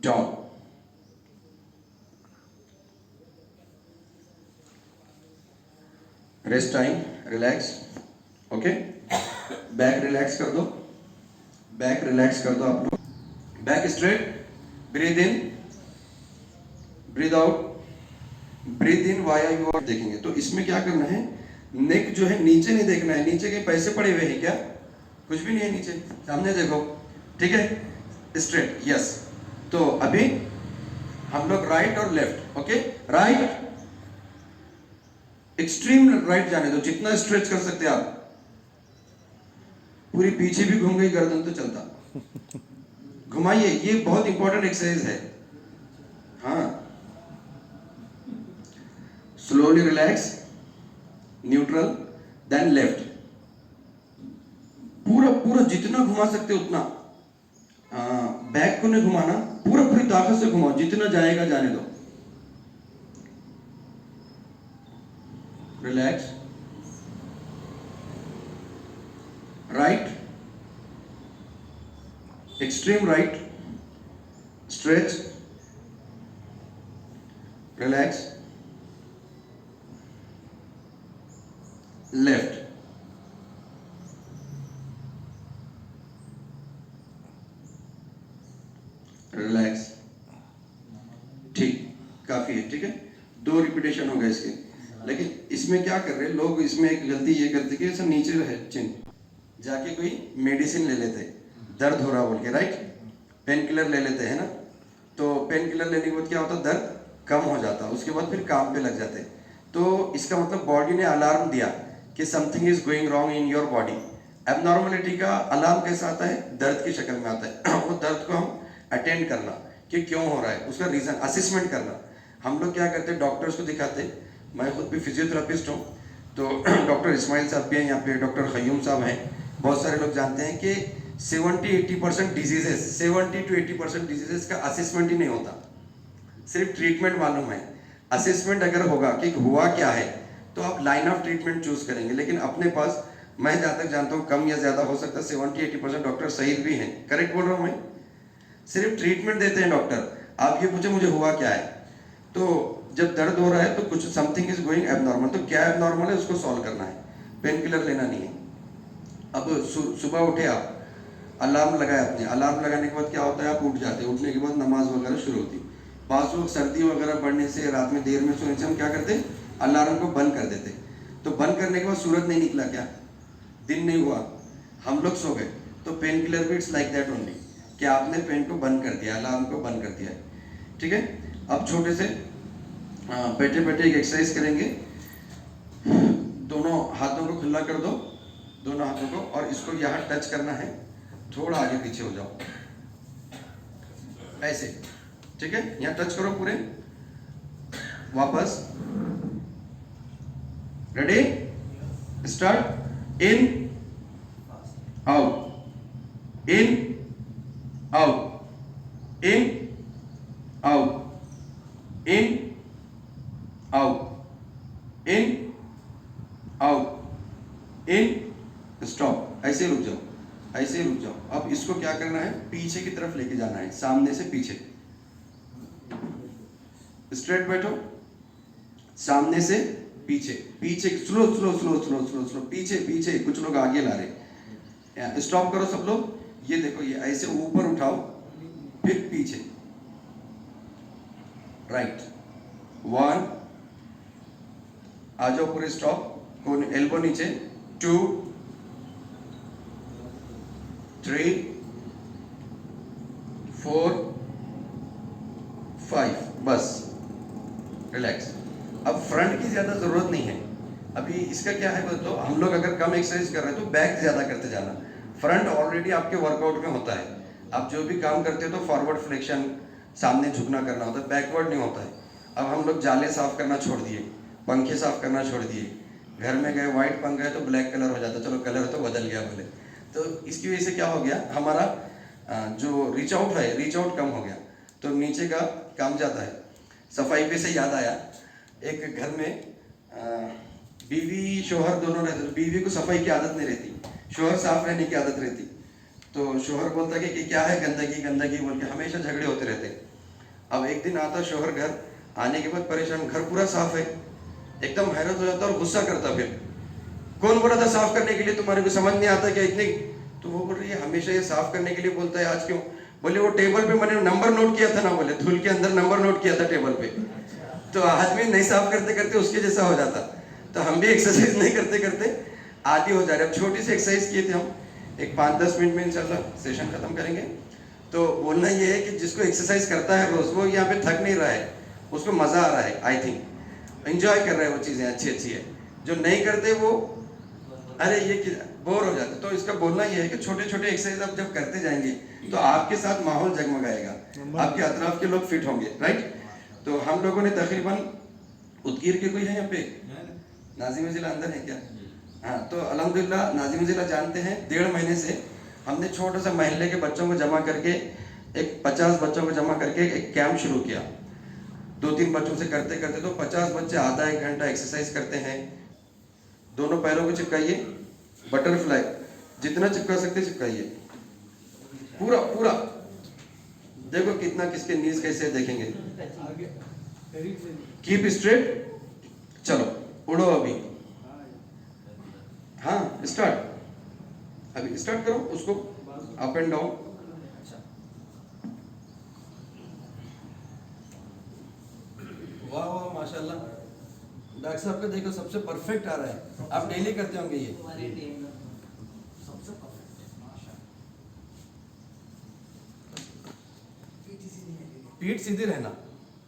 down, rest time, relax, okay. Back relax कर दो, बैक रिलैक्स कर दो आप लोग। Back straight, breathe in, breathe out, breathe in via you are देखेंगे। तो इसमें क्या करना है, नेक जो है नीचे नहीं देखना है। नीचे के पैसे पड़े हुए हैं क्या? कुछ भी नहीं है नीचे, सामने देखो, ठीक है। Straight, yes. तो अभी हम लोग राइट और left, okay. Right, extreme right जाने दो, जितना स्ट्रेच कर सकते आप। पूरी पीछे भी घूम गई गर्दन तो चलता, घुमाइए, ये बहुत इंपॉर्टेंट एक्सरसाइज है। हाँ, slowly relax, neutral, then left. पूरा पूरा जितना घुमा सकते उतना, बैक को नहीं घुमाना, पूरा पूरी ताकत से घुमाओ, जितना जाएगा जाने दो। Relax, right, extreme right, stretch, relax, left, relax. ठीक, काफी है, ठीक है। 2 रिपीटेशन हो गए इसके। लेकिन इसमें क्या कर रहे हैं लोग, इसमें एक गलती ये करते कि ऐसा नीचे रहे चिन्ह, जाके कोई मेडिसिन ले लेते, दर्द हो रहा बोल के, राइट, पेन किलर ले लेते हैं ना। तो पेन किलर लेने के बाद क्या होता, दर्द कम हो जाता, उसके बाद फिर काम पे लग जाते। तो इसका मतलब बॉडी ने अलार्म दिया कि something is going wrong in your body. Abnormality का अलार्म कैसा आता है, दर्द की शक्ल में आता है। वो दर्द को हम अटेंड करना कि क्यों हो रहा है, उसका रीजन असेसमेंट करना। हम लोग क्या करते हैं, डॉक्टर्स को दिखाते। मैं खुद भी फिजियोथेरापिस्ट हूँ, तो डॉक्टर इस्माइल साहब भी हैं यहाँ पे, डॉक्टर खयूम साहब हैं। बहुत सारे लोग जानते हैं कि 70-80% डिजीजेस, 70 to 80% डिजीजेस का असेसमेंट ही नहीं होता, सिर्फ ट्रीटमेंट मालूम है। असेसमेंट अगर होगा कि हुआ क्या है, तो आप लाइन ऑफ ट्रीटमेंट चूज करेंगे। लेकिन अपने पास, मैं जहाँ तक जानता हूँ, कम या ज़्यादा हो सकता है, 70-80% डॉक्टर सही भी हैं। करेक्ट बोल रहा हूँ मैं? सिर्फ ट्रीटमेंट देते हैं डॉक्टर। आप ये पूछे मुझे हुआ क्या है, तो जब दर्द हो रहा है तो कुछ समथिंग इज गोइंग एबनॉर्मल, तो क्या एबनॉर्मल है उसको सॉल्व करना है, पेन किलर लेना नहीं है। अब सुबह उठे आप, अलार्म लगाए आपने, अलार्म लगाने के बाद क्या होता है, आप उठ जाते हैं। उठने के बाद नमाज वगैरह शुरू होती। पास वक्त सर्दी वगैरह बढ़ने से, रात में देर में सोने से हम क्या करते, अलार्म को बंद कर देते। तो बंद करने के बाद सूरज नहीं निकला क्या, दिन नहीं हुआ, हम लोग सो गए। तो पेन किलर भी इट्स लाइक दैट ओनली, कि आपने पेन को बंद कर दिया, अलार्म को बंद कर दिया है, ठीक है। अब छोटे से बैठे बैठे एक एक्सरसाइज करेंगे। दोनों हाथों को खुला कर दो, दोनों हाथों को, और इसको यहाँ टच करना है। थोड़ा आगे पीछे हो जाओ, ऐसे, ठीक है। यहाँ टच करो पूरे, वापस, रेडी, स्टार्ट। इन, आउट, इन, आउट, इन, आउट, इन, आउट, इन, आउट, इन, स्टॉप। ऐसे रुक जाओ, ऐसे रुक जाओ। अब इसको क्या करना है, पीछे की तरफ लेके जाना है, सामने से पीछे। स्ट्रेट बैठो, सामने से पीछे, पीछे, slow slow slow slow slow slow, पीछे पीछे। कुछ लोग आगे ला रहे, स्टॉप करो सब लोग। ये देखो, ये ऐसे ऊपर उठाओ, फिर पीछे, राइट, 1, आ जाओ पूरे, स्टॉप, एल्बो नीचे, 2, 3, 4, 5। अब फ्रंट की ज़्यादा ज़रूरत नहीं है। अभी इसका क्या है बोल तो हम लोग अगर कम एक्सरसाइज कर रहे हैं तो बैक ज़्यादा करते जाना। फ्रंट ऑलरेडी आपके वर्कआउट में होता है, आप जो भी काम करते हो तो फॉरवर्ड फ्लेक्शन, सामने झुकना करना होता है, बैकवर्ड नहीं होता है। अब हम लोग जाले साफ करना छोड़ दिए, पंखे साफ करना छोड़ दिए, घर में गए वाइट पंखा है तो ब्लैक कलर हो जाता, चलो कलर तो बदल गया बोले। तो इसकी वजह से क्या हो गया, हमारा जो रीच आउट है, रीच आउट कम हो गया, तो नीचे का काम जाता है। सफाई पे से याद आया, एक घर में बीवी शोहर दोनों रहते, तो बीवी को सफाई की आदत नहीं रहती, शोहर साफ रहने की आदत रहती। तो शोहर बोलता कि क्या है गंदगी गंदगी बोल के हमेशा झगड़े होते रहते। अब एक दिन आता शोहर घर, आने के बाद परेशान, घर पूरा साफ है, एकदम हैरत हो जाता और गुस्सा करता। फिर कौन बोला था साफ करने के लिए, तुम्हारे को समझ नहीं आता क्या इतनी? तो वो बोल रही है हमेशा ये साफ करने के लिए बोलता है, आज क्यों? बोले वो टेबल पे मैंने नंबर नोट किया था ना, बोले धूल के अंदर नंबर नोट किया था टेबल पे, तो आदमी नहीं साफ करते करते उसके जैसा हो जाता। तो हम भी एक्सरसाइज नहीं करते करते आदि हो जा रहे। अब छोटी सी एक्सरसाइज किए थे हम, एक 5-10 मिनट में इंशाल्लाह सेशन खत्म करेंगे। तो बोलना ये है कि जिसको एक्सरसाइज करता है रोज, वो यहाँ पे थक नहीं रहा है, उसको मजा आ रहा है, आई थिंक एंजॉय कर रहा है, वो चीजें अच्छी अच्छी है। जो नहीं करते वो अरे ये बोर हो जाते। तो इसका बोलना ये है कि छोटे छोटे एक्सरसाइज आप जब करते जाएंगे तो आपके साथ माहौल जगमगाएगा, आपके अतराफ के लोग फिट होंगे, राइट। तो हम लोगों ने तकरीबन उदगीर के कोई है यहाँ पे, नाजिम जिला अंदर है क्या? हाँ, तो अल्हम्दुलिल्लाह नाजिम जिला जानते हैं। 1.5 महीने से हमने छोटा सा महल्ले के बच्चों को जमा करके, एक 50 बच्चों को जमा करके एक कैंप शुरू किया। 2-3 बच्चों से करते करते तो 50 बच्चे आधा 1 घंटा एक्सरसाइज करते हैं। दोनों पैरों को चिपकाइए, बटरफ्लाई जितना चिपका सकते चिपकाइए, पूरा पूरा। देखो कितना किसके नीज कैसे देखेंगे। कीप स्ट्रेट, चलो उड़ो अभी। हाँ स्टार्ट, अभी स्टार्ट करो उसको, अप एंड डाउन। वाह वाह माशाल्लाह, डॉक्टर साहब का देखो सबसे परफेक्ट आ रहा है। आप डेली करते होंगे ये? पीठ सीधी रहना,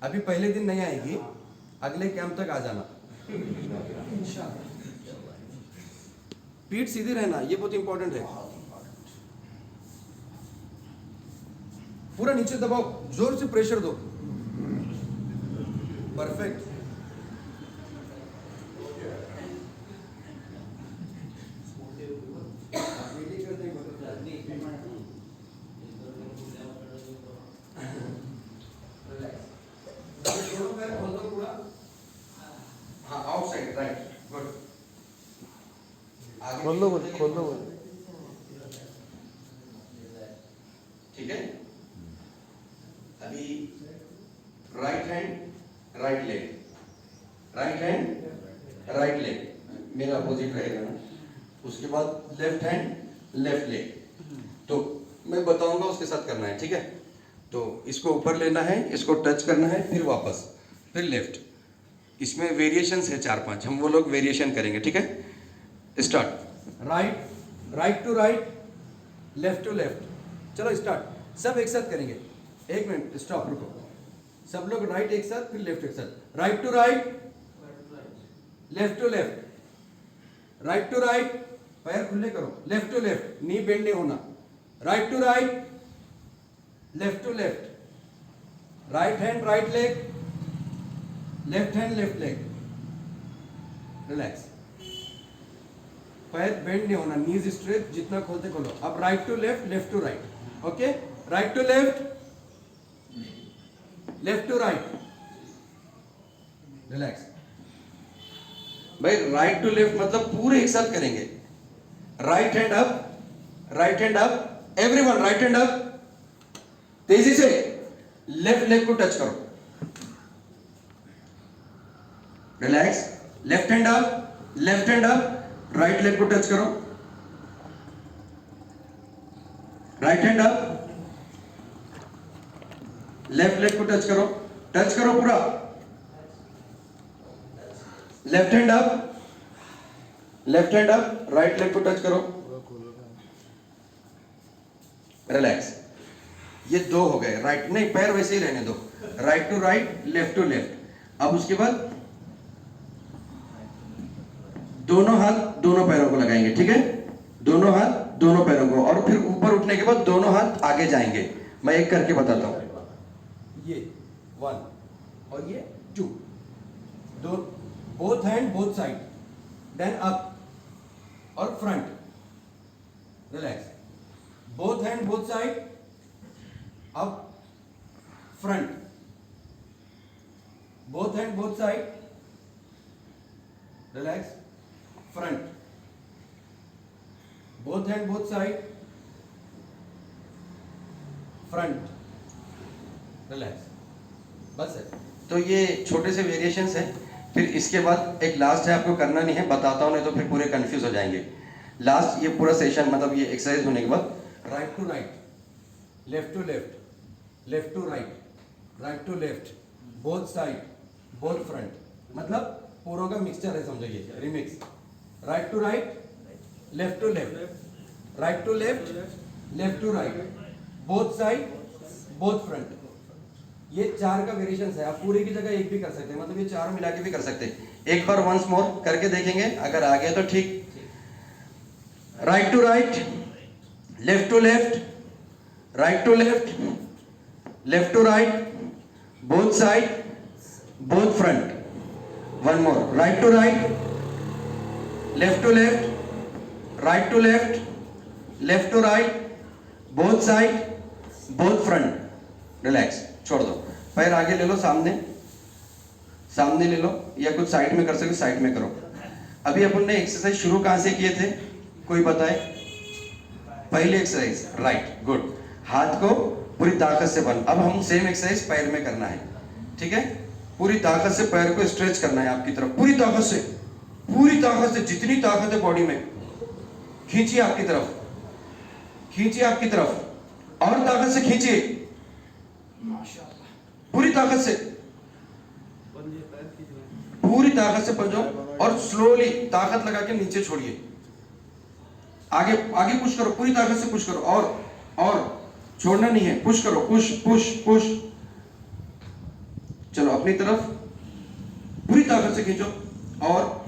अभी पहले दिन नहीं आएगी, अगले कैंप तक आ जाना। पीठ सीधी रहना, ये बहुत इंपॉर्टेंट है। पूरा नीचे दबाओ, जोर से प्रेशर दो, परफेक्ट। हाँ आउटसाइड, राइट, गुड। खोल दो खोल दो। ठीक है। अभी right hand right leg, right hand right leg मेरा अपोजिट रहेगा ना। उसके बाद लेफ्ट हैंड लेफ्ट लेग, तो मैं बताऊंगा उसके साथ करना है, ठीक है। तो इसको ऊपर लेना है, इसको टच करना है, फिर वापस, फिर लेफ्ट। इसमें वेरिएशंस है 4-5, हम वो लोग वेरिएशन करेंगे, ठीक है। Start, right, right to right, left to left. चलो स्टार्ट, सब एक साथ करेंगे। 1 मिनट स्टॉप, रुको। सब लोग राइट एक साथ, फिर लेफ्ट एक साथ। Right to right, left to left, right to right, पैर खुले करो, left to left, knee bend नहीं होना। Right to right, left to left, right hand right leg, left hand left leg. Relax, पैर बेंड नहीं होना, नीज स्ट्रेट, जितना खोलते खोलो। अब right to left, left to right, okay. Right to left, left to right, relax. भाई right to left मतलब पूरे एक साथ करेंगे। Right hand up, right hand up, everyone right hand up, तेजी से। लेफ्ट लेग को टच करो, relax. Left hand up, left hand up, right leg को टच करो, right hand up, left leg को टच करो पूरा। Left hand up, left hand up, right leg को टच करो, रिलैक्स। ये 2 हो गए। राइट नहीं, पैर वैसे ही रहने दो, right to right, left to left. अब उसके बाद दोनों हाथ दोनों पैरों को लगाएंगे, ठीक है, दोनों हाथ दोनों पैरों को, और फिर ऊपर उठने के बाद दोनों हाथ आगे जाएंगे। मैं एक करके बताता हूँ। ये 1 और ये 2, दो, both hand both side, then up और front, relax, both hand both side, up front, both hand both side, relax, front, both hand both side, front, relax, बस है। तो ये छोटे से वेरिएशंस हैं। फिर इसके बाद एक लास्ट है, आपको करना नहीं है, बताता हूँ, नहीं तो फिर पूरे कंफ्यूज हो जाएंगे। लास्ट ये पूरा सेशन मतलब ये एक्सरसाइज होने के बाद right to right, left to left, left to right, right to left, both side, both front, मतलब पूरों का मिक्सचर है, समझिए, remix. Right to right, left to left, right to left, left to right, both side, both front. ये 4 का variation है। आप पूरे की जगह एक भी कर सकते हैं, मतलब ये 4 मिला के भी कर सकते हैं। एक बार वंस मोर करके देखेंगे, अगर आ गया तो ठीक। Right to right, left to left, right to left, left to right, both side, both front. One more, right to right, left to left, right to left, left to right, both side, both front. Relax, छोड़ दो, पैर आगे ले लो, सामने सामने ले लो, या कुछ साइड में कर सकते, साइड में करो। अभी अपन ने एक्सरसाइज शुरू कहां से किए थे, कोई बताए? पहली एक्सरसाइज, राइट, गुड। हाथ को पूरी ताकत से बंद। अब हम सेम एक्सरसाइज पैर में करना है, ठीक है। पूरी ताकत से पैर को स्ट्रेच करना है आपकी तरफ, पूरी ताकत से, पूरी ताकत से, जितनी ताकत है बॉडी में खींचिए आपकी तरफ, खींचिए आपकी तरफ, और ताकत से खींचिए, पूरी ताकत से, पूरी ताकत से पंजो, और स्लोली ताकत लगा के नीचे छोड़िए। आगे आगे पुश करो, पूरी ताकत से पुश करो, और छोड़ना नहीं है, पुश करो, पुश पुश पुश। चलो अपनी तरफ पूरी ताकत से खींचो, और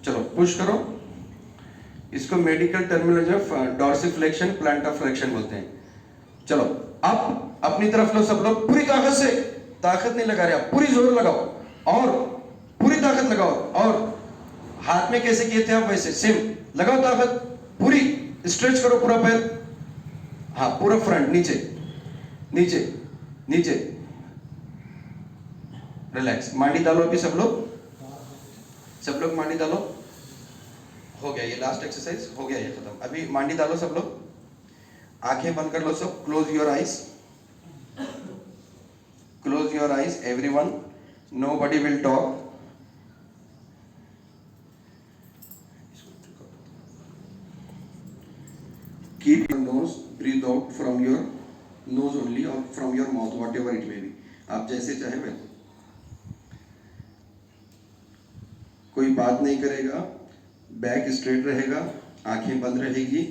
चलो पुश करो। इसको medical terminology of dorsiflexion, plantar flexion बोलते हैं। चलो अब अपनी तरफ लो सब लोग, पूरी ताकत से, ताकत नहीं लगा रहे आप, पूरी जोर लगाओ, और पूरी ताकत लगाओ, और हाथ में कैसे किए थे आप वैसे सेम लगाओ ताकत, पूरी स्ट्रेच करो पूरा पैर, हाँ पूरा फ्रंट, नीचे नीचे नीचे, रिलैक्स। मांडी डालो अभी सब लोग मांडी डालो। हो गया ये लास्ट एक्सरसाइज, हो गया ये खत्म। अभी मांडी डालो सब लोग, आंखें बंद कर लो सब, close your eyes, close your eyes everyone, nobody will talk. Keep your nose, breathe out from your nose only or from your mouth, whatever it may be. आप जैसे चाहे वैसे। कोई बात नहीं करेगा, बैक स्ट्रेट रहेगा, आंखें बंद रहेगी।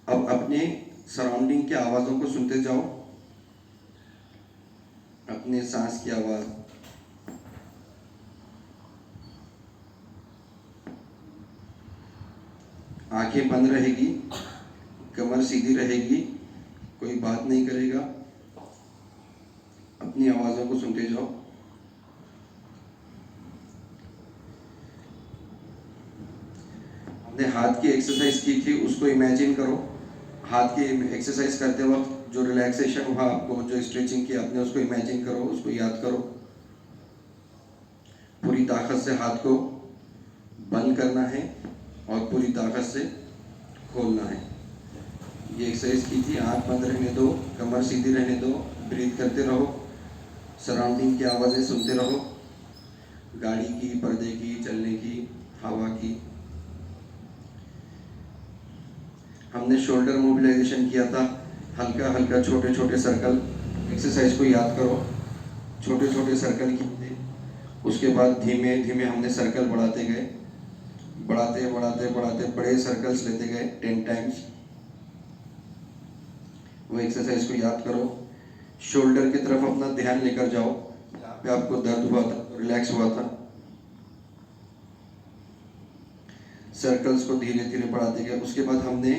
अब अपने सराउंडिंग की आवाज़ों को सुनते जाओ, अपने सांस की आवाज़, आंखें बंद रहेगी, कमर सीधी रहेगी, कोई बात नहीं करेगा, अपनी आवाज़ों को सुनते जाओ। हमने हाथ की एक्सरसाइज की थी, उसको इमेजिन करो। हाथ की एक्सरसाइज करते वक्त जो रिलैक्सेशन हुआ आपको, जो स्ट्रेचिंग की आपने, उसको इमेजिन करो, उसको याद करो। पूरी ताकत से हाथ को बंद करना है और पूरी ताकत से खोलना है। ये एक्सरसाइज की थी, आँख बंद रहने दो, कमर सीधी रहने दो, ब्रीथ करते रहो, सराउंडिंग की आवाज़ें सुनते रहो, गाड़ी की, पर्दे की, चलने की, हवा की। हमने शोल्डर मोबिलाइजेशन किया था, हल्का हल्का छोटे छोटे सर्कल। एक्सरसाइज को याद करो, छोटे छोटे सर्कल किए, उसके बाद धीमे धीमे हमने सर्कल बढ़ाते गए, बढ़ाते बढ़ाते बढ़ाते बड़े सर्कल्स लेते गए 10 टाइम्स। वो एक्सरसाइज को याद करो, शोल्डर की तरफ अपना ध्यान लेकर जाओ। पे आपको दर्द हुआ था, रिलैक्स हुआ था। सर्कल्स को धीरे धीरे बढ़ाते गए। उसके बाद हमने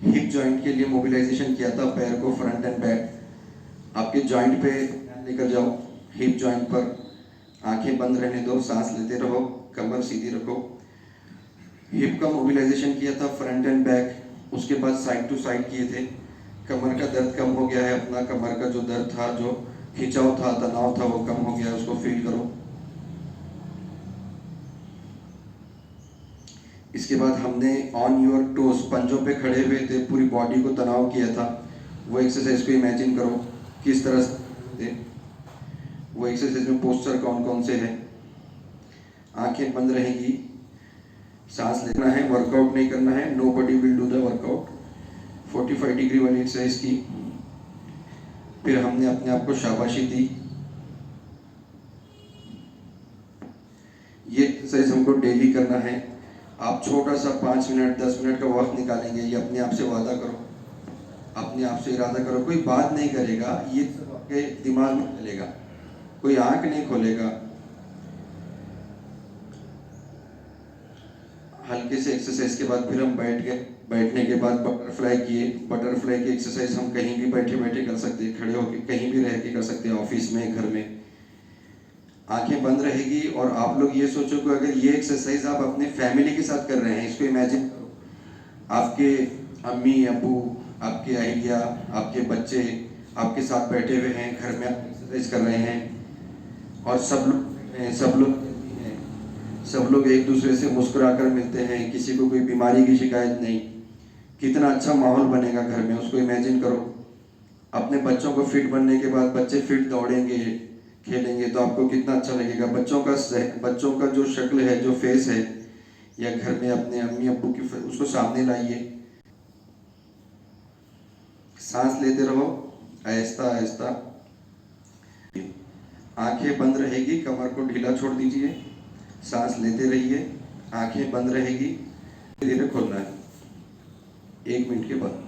हिप जॉइंट के लिए मोबिलाइजेशन किया था, पैर को फ्रंट एंड बैक। आपके जॉइंट पे लेकर जाओ, हिप जॉइंट पर आंखें बंद रहने दो, सांस लेते रहो, कमर सीधी रखो। हिप का मोबिलाइजेशन किया था, फ्रंट एंड बैक। उसके बाद साइड टू साइड किए थे। कमर का दर्द कम हो गया है अपना, कमर का जो दर्द था, जो खिंचाव था, तनाव था, वो कम हो गया है, उसको फील करो। इसके बाद हमने ऑन योर टोस, पंजों पे खड़े हुए थे, पूरी बॉडी को तनाव किया था। वो एक्सरसाइज को इमेजिन करो किस तरह से थे। वो एक्सरसाइज में पोस्चर कौन कौन से हैं। आंखें बंद रहेगी, सांस लेना है, वर्कआउट नहीं करना है। Nobody will do the workout. 45 degree वाली एक्सरसाइज की। फिर हमने अपने आप को शाबाशी दी। ये एक्सरसाइज हमको डेली करना है। आप छोटा सा 5 मिनट 10 मिनट का वक्त निकालेंगे, ये अपने आप से वादा करो, अपने आप से इरादा करो। कोई बात नहीं करेगा, ये आपके दिमाग में चलेगा, कोई आंख नहीं खोलेगा। हल्के से एक्सरसाइज के बाद फिर हम बैठ गए। बैठने के बाद बटरफ्लाई किए। बटरफ्लाई की एक्सरसाइज हम कहीं भी बैठे बैठे कर सकते हैं, खड़े होकर कहीं भी रह के कर सकते हैं, ऑफिस में, घर में। आंखें बंद रहेगी और आप लोग ये सोचो कि अगर ये एक्सरसाइज आप अपने फैमिली के साथ कर रहे हैं, इसको इमेजिन करो, आपके अम्मी अबू, आपके अहिल्या, आपके बच्चे आपके साथ बैठे हुए हैं, घर में आप एक्सरसाइज कर रहे हैं और सब लोग एक दूसरे से मुस्कुराकर मिलते हैं, किसी को कोई बीमारी की शिकायत नहीं। कितना अच्छा माहौल बनेगा घर में, उसको इमेजिन करो। अपने बच्चों को फिट बनने के बाद बच्चे फिट दौड़ेंगे, खेलेंगे, तो आपको कितना अच्छा लगेगा। बच्चों का जो शक्ल है, जो फेस है, या घर में अपने अम्मी अब्बू की, उसको सामने लाइए। सांस लेते रहो आहिस्ता आहिस्ता। आंखें बंद रहेगी, कमर को ढीला छोड़ दीजिए। सांस लेते रहिए, आंखें बंद रहेगी, धीरे धीरे खोलना है 1 मिनट के बाद।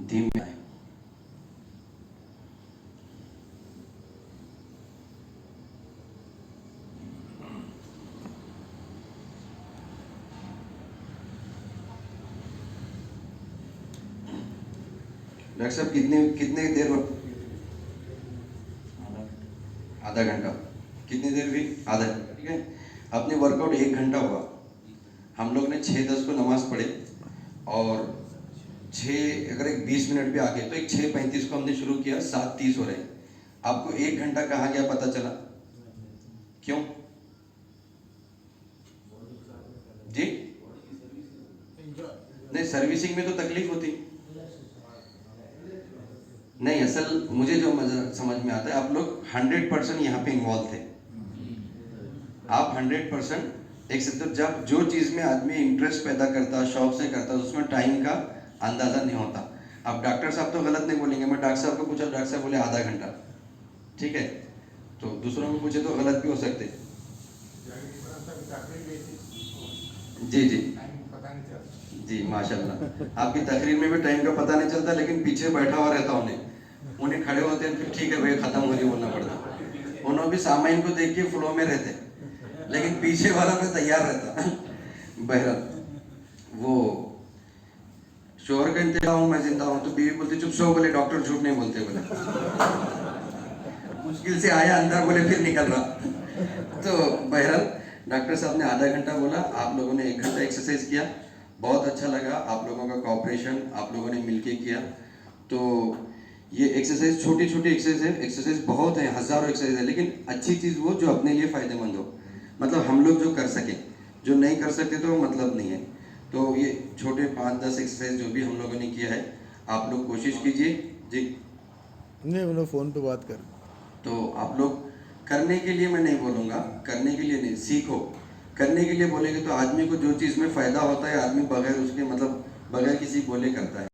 धीमे आए। डॉक्टर साहब कितने देर आधा घंटा। कितनी देर हुई? आधा घंटा। ठीक है, अपने वर्कआउट 1 घंटा हुआ। हम लोग ने 6:10 को नमाज पढ़े और 6 अगर एक 20 मिनट भी आ गए तो एक 6:35 को हमने शुरू किया, 7:30 हो रहे हैं। आपको 1 घंटा कहाँ गया पता चला? क्यों जी? नहीं, सर्विसिंग में तो तकलीफ होती नहीं। असल मुझे जो समझ में आता है, आप लोग 100% यहाँ पे इन्वॉल्व थे। आप 100% एक सकते हो। जब जो चीज़ में आदमी इंटरेस्ट पैदा करता, शौक से करता, उसमें टाइम का अंदाज़ा नहीं होता। अब डॉक्टर साहब तो गलत नहीं बोलेंगे। मैं डॉक्टर साहब को पूछा, डॉक्टर साहब बोले आधा घंटा। ठीक है, तो दूसरों को पूछे तो गलत भी हो सकते। जी जी जी, माशाल्लाह। आपकी तकरीर में भी टाइम का पता नहीं चलता, लेकिन पीछे बैठा हुआ रहता उन्हें खड़े होते हैं, फिर ठीक है भाई खत्म हो रही, बोलना पड़ता। उन्होंने भी सामाइन को देख के फ्लो में रहते, लेकिन पीछे वाला मैं तैयार रहता। बहरहाल वो शोहर का इंतजार हूँ, मैं जिंदा हूँ, तो बीवी बोलती चुप सो, बोले डॉक्टर झूठ नहीं बोलते, बोले मुश्किल से आया अंदर, बोले फिर निकल रहा। तो बहरहाल डॉक्टर साहब ने आधा घंटा बोला, आप लोगों ने 1 घंटा एक्सरसाइज किया। बहुत अच्छा लगा आप लोगों का कोऑपरेशन, आप लोगों ने मिलके किया। तो ये एक्सरसाइज छोटी छोटी एक्सरसाइज है, एक्सरसाइज बहुत है, हज़ारों एक्सरसाइज है, लेकिन अच्छी चीज़ वो जो अपने लिए फ़ायदेमंद हो। मतलब हम लोग जो कर सकें, जो नहीं कर सकते तो मतलब नहीं है। तो ये छोटे 5-10 एक्सरसाइज जो भी हम लोगों ने किया है, आप लोग कोशिश कीजिए। जी नहीं, मतलब फ़ोन पे बात कर। तो आप लोग करने के लिए मैं नहीं बोलूँगा, करने के लिए नहीं, सीखो। करने के लिए बोलेंगे तो आदमी को जो चीज़ में फ़ायदा होता है आदमी बगैर उसके मतलब बगैर किसी बोले करता है।